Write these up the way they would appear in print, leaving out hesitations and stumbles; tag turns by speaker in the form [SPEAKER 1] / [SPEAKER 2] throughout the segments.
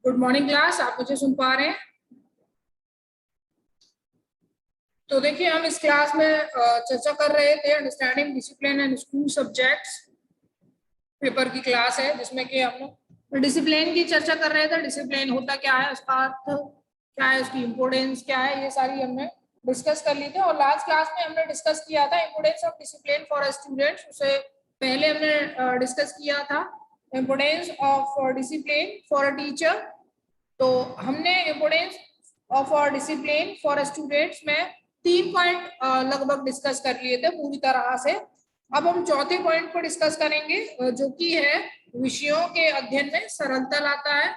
[SPEAKER 1] Good morning class. आप मुझे सुन पा रहे हैं? तो देखिए, हम इस क्लास में चर्चा कर रहे थे understanding discipline and school subjects paper की क्लास है, जिसमें कि हम लोग डिसिप्लिन की चर्चा कर रहे थे। डिसिप्लिन होता क्या है, उसका अर्थ क्या है, उसकी इम्पोर्टेंस क्या है, ये सारी हमने डिस्कस कर ली थी। और लास्ट क्लास में हमने डिस्कस किया था importance of discipline for students. उसे पहले हमने डिस्कस किया था importance of discipline for a teacher. तो हमने importance of discipline for students में 3 पॉइंट लगभग डिस्कस कर लिए थे पूरी तरह से। अब हम चौथे पॉइंट को डिस्कस करेंगे, जो कि है विषयों के अध्ययन में सरलता लाता है।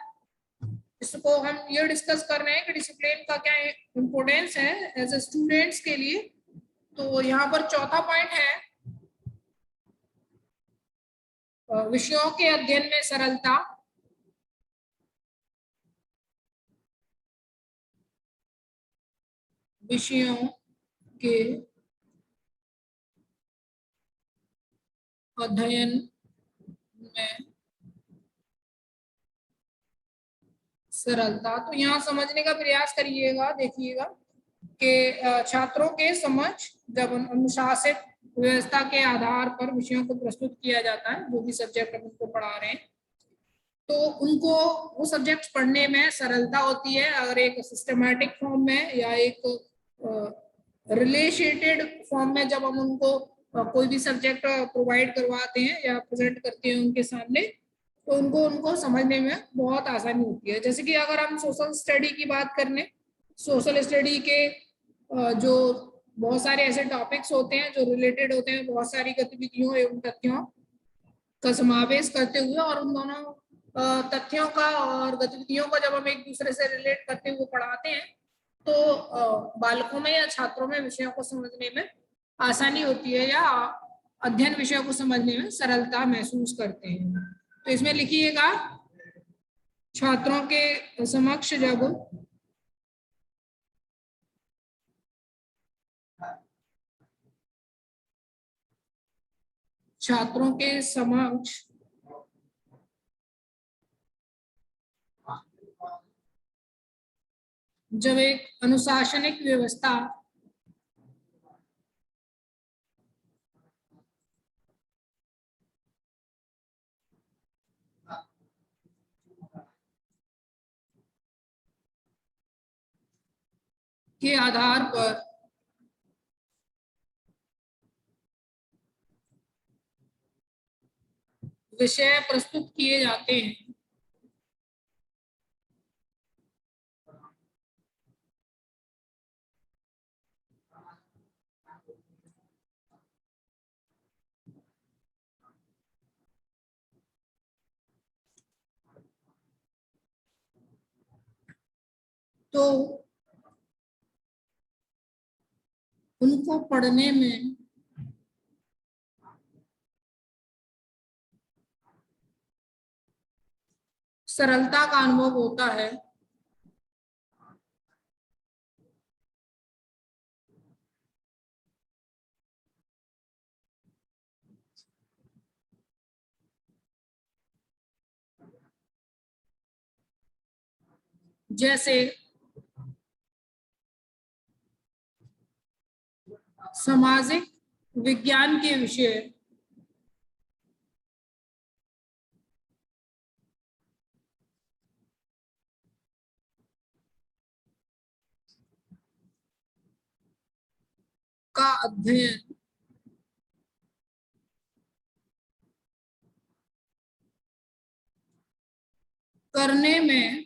[SPEAKER 1] इसको हम ये डिस्कस कर रहे हैं कि डिसिप्लिन का क्या इम्पोर्टेंस है एज ए स्टूडेंट्स के लिए। तो यहाँ पर चौथा पॉइंट है विषयों के अध्ययन में सरलता। विषयों के अध्ययन में सरलता। तो यहाँ समझने का प्रयास करिएगा, देखिएगा कि छात्रों के समक्ष जब अनुशासित व्यवस्था के आधार पर विषयों को प्रस्तुत किया जाता है, जो भी सब्जेक्ट हम उनको पढ़ा रहे हैं, तो उनको वो सब्जेक्ट पढ़ने में सरलता होती है। अगर एक सिस्टमैटिक फॉर्म में या एक रिलेटेड फॉर्म में जब हम उनको कोई भी सब्जेक्ट प्रोवाइड करवाते हैं या प्रेजेंट करते हैं उनके सामने, तो उनको उनको समझने में बहुत आसानी होती है। जैसे कि अगर हम सोशल स्टडी की बात कर लें, सोशल स्टडी के जो बहुत सारे ऐसे टॉपिक्स होते हैं जो रिलेटेड होते हैं बहुत सारी गतिविधियों एवं तथ्यों का समावेश करते हुए, और उन दोनों तथ्यों का और गतिविधियों को जब हम एक दूसरे से रिलेट करते हुए पढ़ाते हैं, तो बालकों में या छात्रों में विषयों को समझने में आसानी होती है, या अध्ययन विषयों को समझने में सरलता महसूस करते हैं। तो इसमें लिखिएगा, छात्रों के समक्ष जब छात्रों के समक्ष जब एक अनुशासनिक व्यवस्था के आधार पर विषय प्रस्तुत किए जाते हैं, तो उनको पढ़ने में सरलता का अनुभव होता है। जैसे सामाजिक विज्ञान के विषय का अध्ययन करने में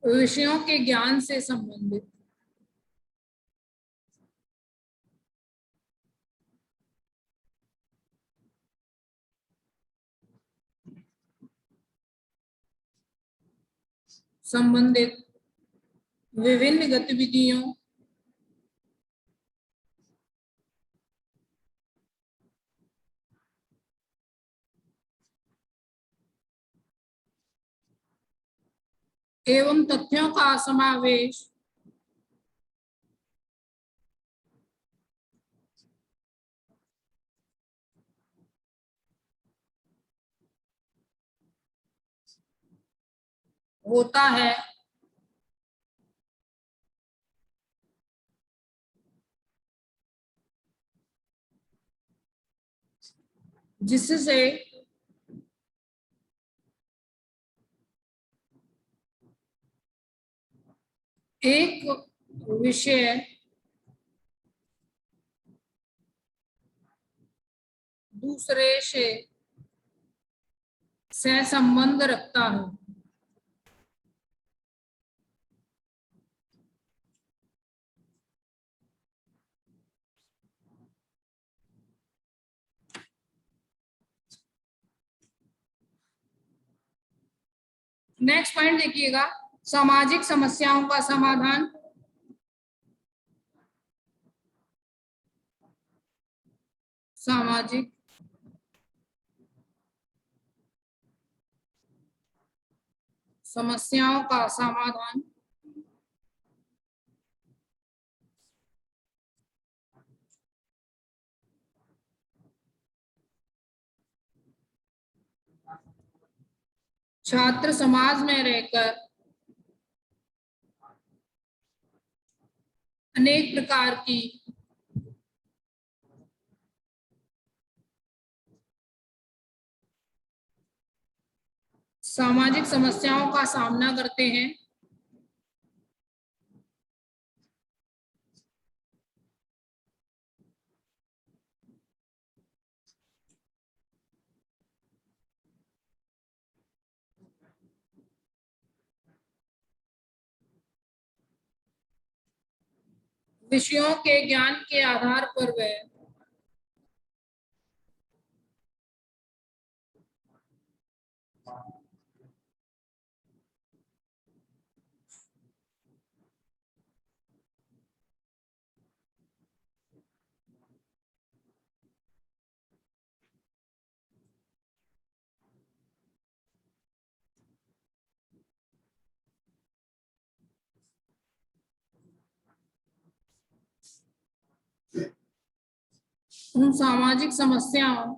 [SPEAKER 1] विषयों के ज्ञान से संबंधित विभिन्न गतिविधियों एवं तथ्यों का समावेश होता है जिससे एक विषय दूसरे से सहसंबंध रखता है। नेक्स्ट पॉइंट देखिएगा, सामाजिक समस्याओं का समाधान। सामाजिक समस्याओं का समाधान छात्र समाज में रहकर अनेक प्रकार की सामाजिक समस्याओं का सामना करते हैं। विषयों के ज्ञान के आधार पर वे उन सामाजिक समस्याओं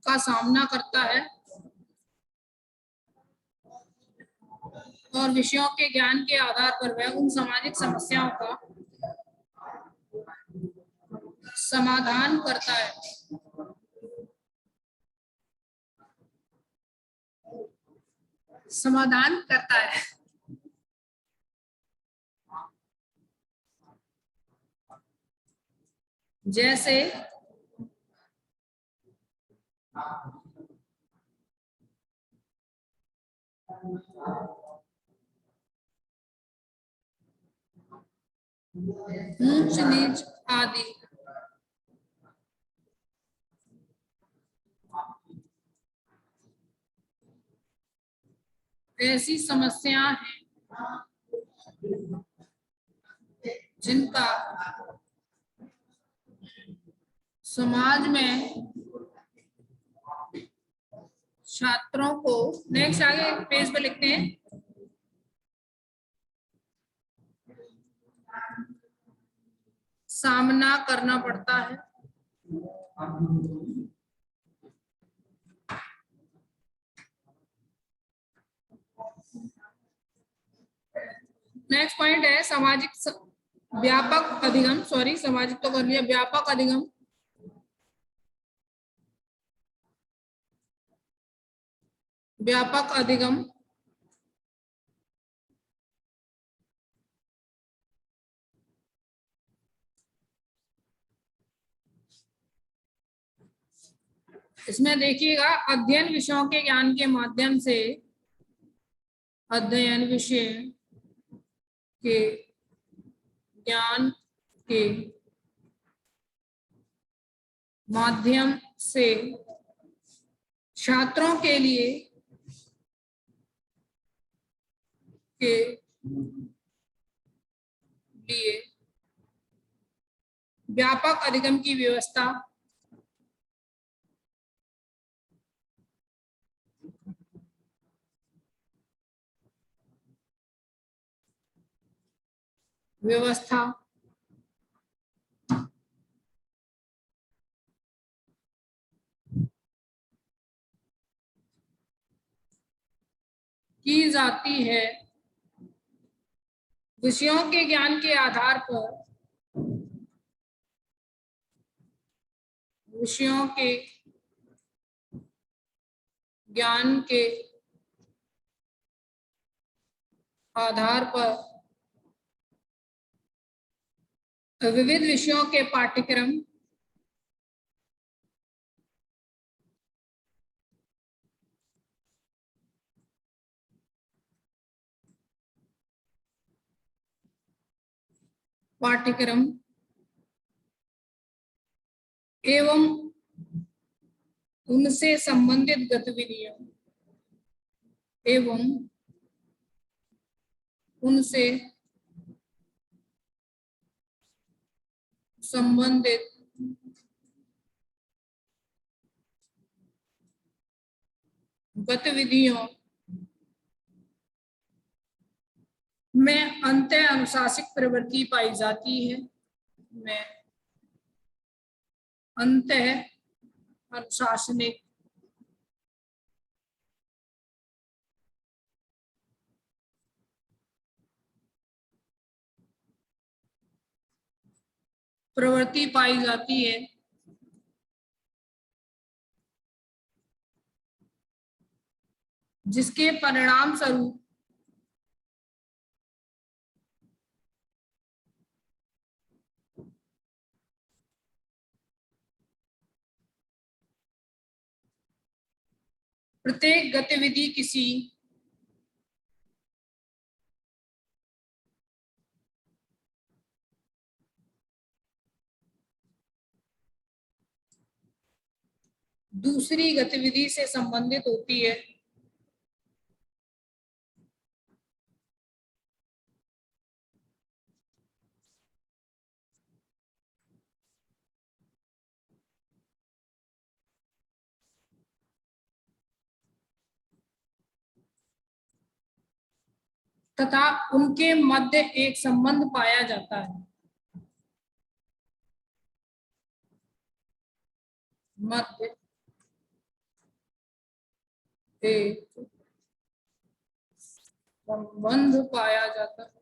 [SPEAKER 1] का सामना करता है और विषयों के ज्ञान के आधार पर वह उन सामाजिक समस्याओं का समाधान करता है। समाधान करता है। जैसे ऊंच नीच आदि। ऐसी समस्याएं हैं जिनका समाज में छात्रों को, नेक्स्ट आगे पेज पे लिखते हैं, सामना करना पड़ता है। नेक्स्ट पॉइंट है सामाजिक व्यापक अधिगम, सॉरी सामाजिक तो कर लिया, व्यापक अधिगम। व्यापक अधिगम इसमें देखिएगा, अध्ययन विषयों के ज्ञान के माध्यम से, अध्ययन विषय के ज्ञान के माध्यम से छात्रों के लिए व्यापक अधिगम की व्यवस्था की जाती है विषयों के ज्ञान के आधार पर, विषयों के ज्ञान के आधार पर विविध विषयों के पाठ्यक्रम एवं उनसे संबंधित गतिविधियों एवं उनसे संबंधित गतिविधियों में अंतः अनुशासिक प्रवृत्ति पाई जाती है, में अंतः अनुशासनिक प्रवृत्ति पाई जाती है, जिसके परिणाम स्वरूप प्रत्येक गतिविधि किसी दूसरी गतिविधि से संबंधित होती है। तथा उनके मध्य एक संबंध पाया जाता है, मध्य एक संबंध पाया जाता है।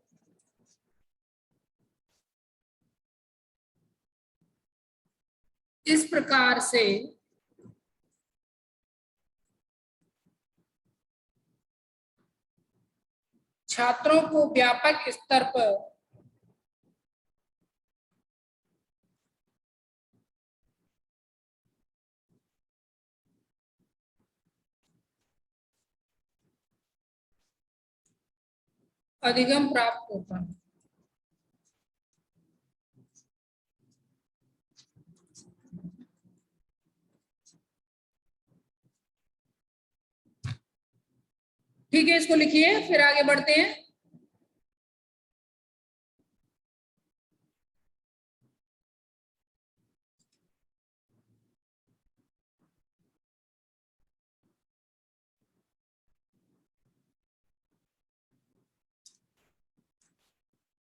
[SPEAKER 1] इस प्रकार से छात्रों को व्यापक स्तर पर अधिगम प्राप्त होता है। ठीक है, इसको लिखिए, फिर आगे बढ़ते हैं।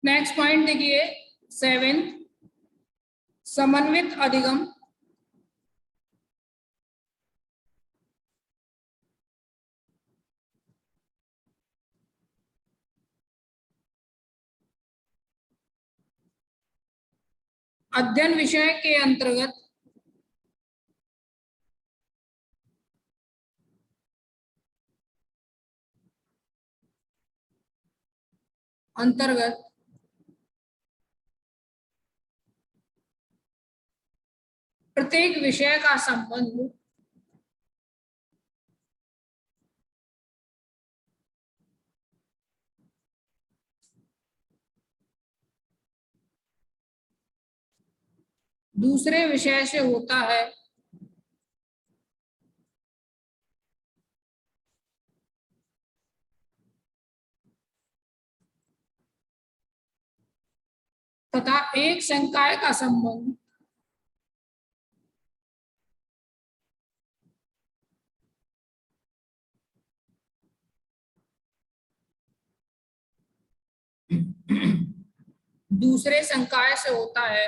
[SPEAKER 1] नेक्स्ट पॉइंट देखिए 7, समन्वित अधिगम। अध्ययन विषय के अंतर्गत प्रत्येक विषय का संबंध दूसरे विषय से होता है तथा एक संकाय का संबंध दूसरे संकाय से होता है।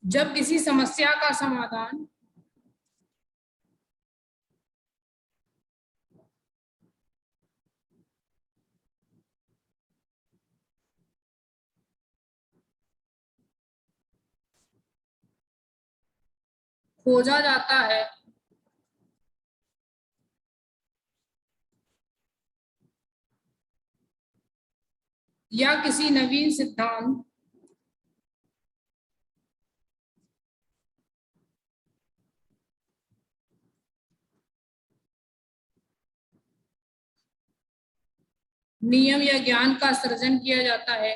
[SPEAKER 1] जब किसी समस्या का समाधान खोजा जाता है या किसी नवीन सिद्धांत नियम या ज्ञान का सृजन किया जाता है,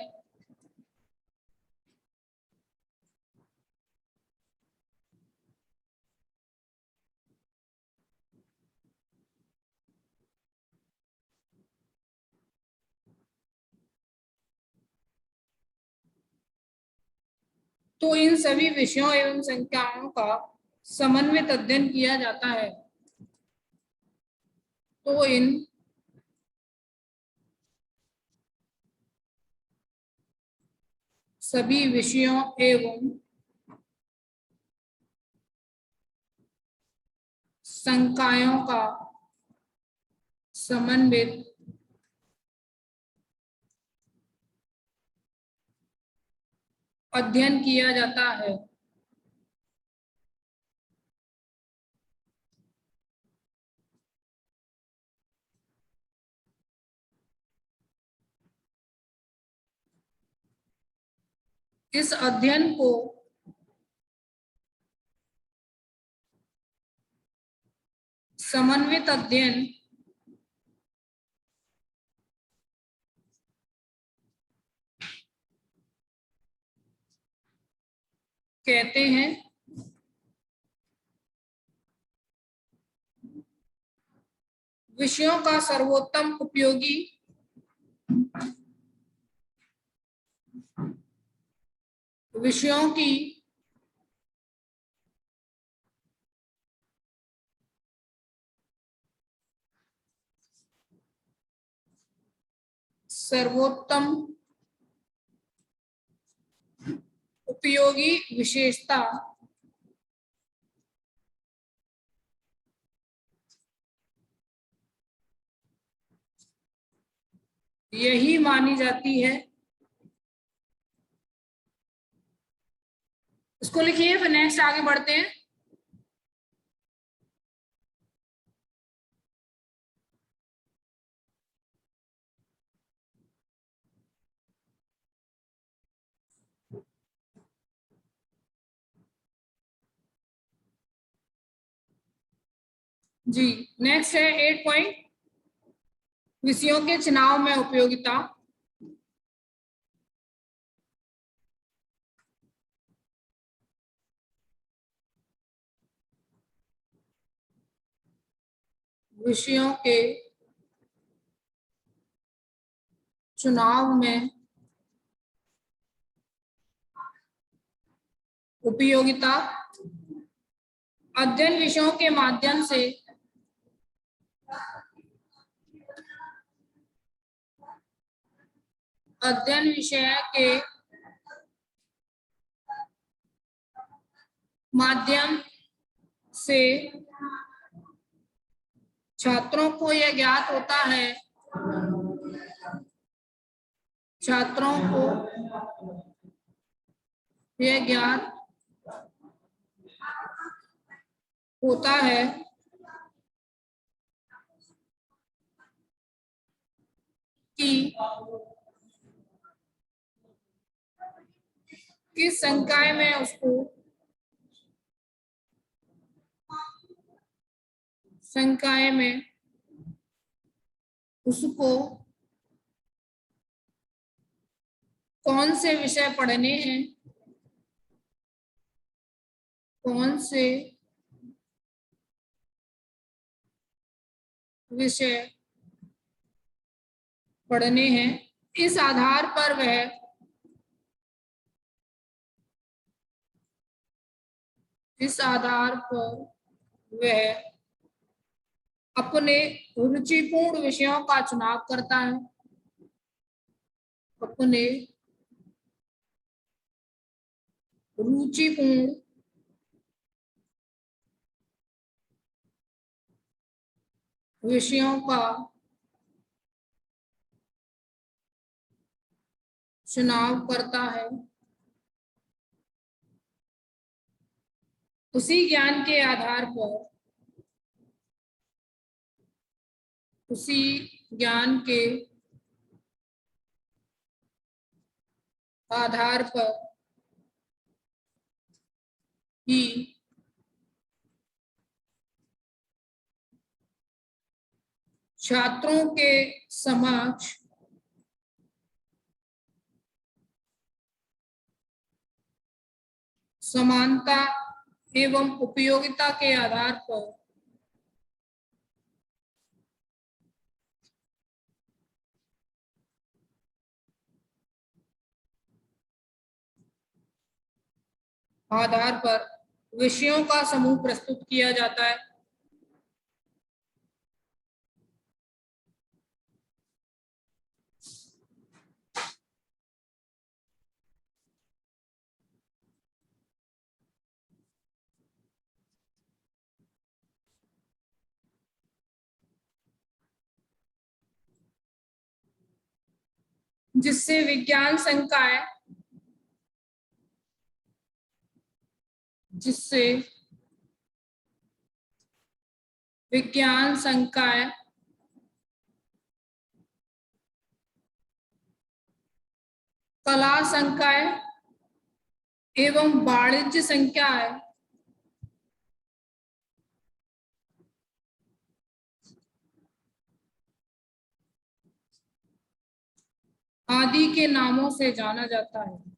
[SPEAKER 1] तो इन सभी विषयों एवं संख्याओं का समन्वित अध्ययन किया जाता है। तो इन सभी विषयों एवं संकायों का समन्वित अध्ययन किया जाता है। इस अध्ययन को समन्वित अध्ययन कहते हैं। विषयों का सर्वोत्तम उपयोगी विषयों की सर्वोत्तम उपयोगी विशेषता यही मानी जाती है। इसको लिखिए, फिर नेक्स्ट आगे बढ़ते हैं। जी, नेक्स्ट है 8 पॉइंट, विषयों के चुनाव में उपयोगिता। विषयों के चुनाव में उपयोगिता अध्ययन विषयों के माध्यम से अध्ययन विषय के माध्यम से छात्रों को यह ज्ञात होता है, छात्रों को यह ज्ञात होता है कि किस संकाय में उसको कौन से विषय पढ़ने हैं, कौन से विषय पढ़ने हैं। इस आधार पर वह अपने रुचिपूर्ण विषयों का चुनाव करता है, अपने रुचिपूर्ण विषयों का चुनाव करता है, उसी ज्ञान के आधार पर उसी ज्ञान के आधार पर ही छात्रों के समक्ष समानता एवं उपयोगिता के आधार पर विषयों का समूह प्रस्तुत किया जाता है। जिससे विज्ञान संकाय कला संकाय एवं वाणिज्य संकाय आदि के नामों से जाना जाता है।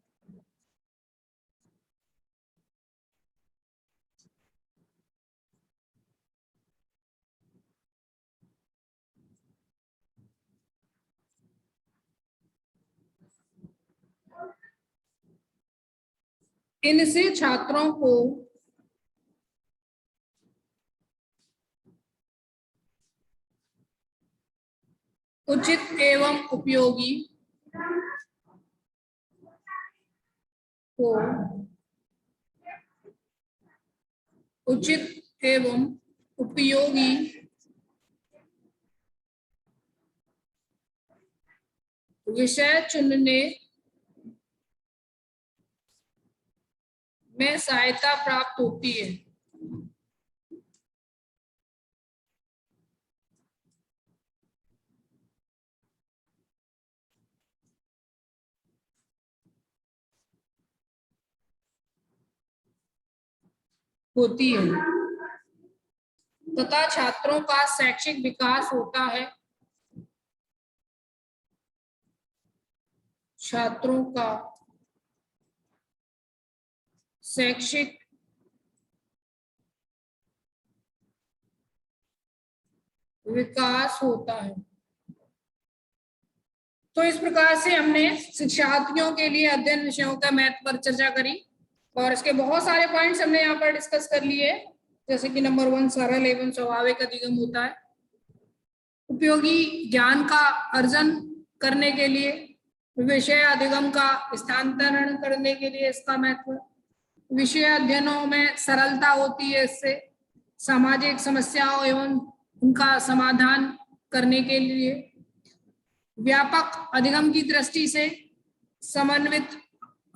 [SPEAKER 1] इनसे छात्रों को उचित एवं उपयोगी विषय चुनने में सहायता प्राप्त होती है। तथा छात्रों का शैक्षिक विकास होता है। छात्रों का शैक्षिक विकास होता है। तो इस प्रकार से हमने शिक्षार्थियों के लिए अध्ययन विषयों का महत्व पर चर्चा करी और इसके बहुत सारे पॉइंट्स हमने यहाँ पर डिस्कस कर लिए, जैसे कि नंबर 1 सरल एवं स्वाभाविक अधिगम होता है। उपयोगी ज्ञान का अर्जन करने के लिए, विषय अधिगम का स्थानांतरण करने के लिए इसका महत्व, विषय अध्ययनों में सरलता होती है, इससे सामाजिक समस्याओं एवं उनका समाधान करने के लिए, व्यापक अधिगम की दृष्टि से, समन्वित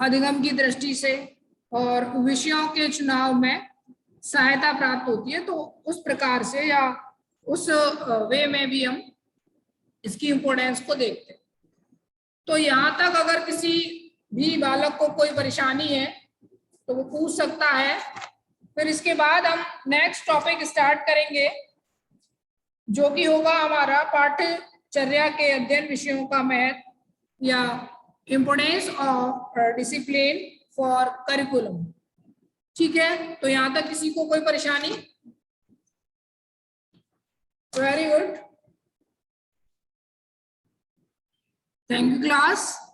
[SPEAKER 1] अधिगम की दृष्टि से और विषयों के चुनाव में सहायता प्राप्त होती है। तो उस प्रकार से या उस वे में भी हम इसकी इम्पोर्टेंस को देखते हैं। तो यहाँ तक अगर किसी भी बालक को कोई परेशानी है तो वो पूछ सकता है। फिर इसके बाद हम नेक्स्ट टॉपिक स्टार्ट करेंगे, जो कि होगा हमारा पाठ्यचर्या के अध्ययन विषयों का महत्व या importance of discipline for curriculum. ठीक है, तो यहाँ तक किसी को कोई परेशानी? Very good, thank you class.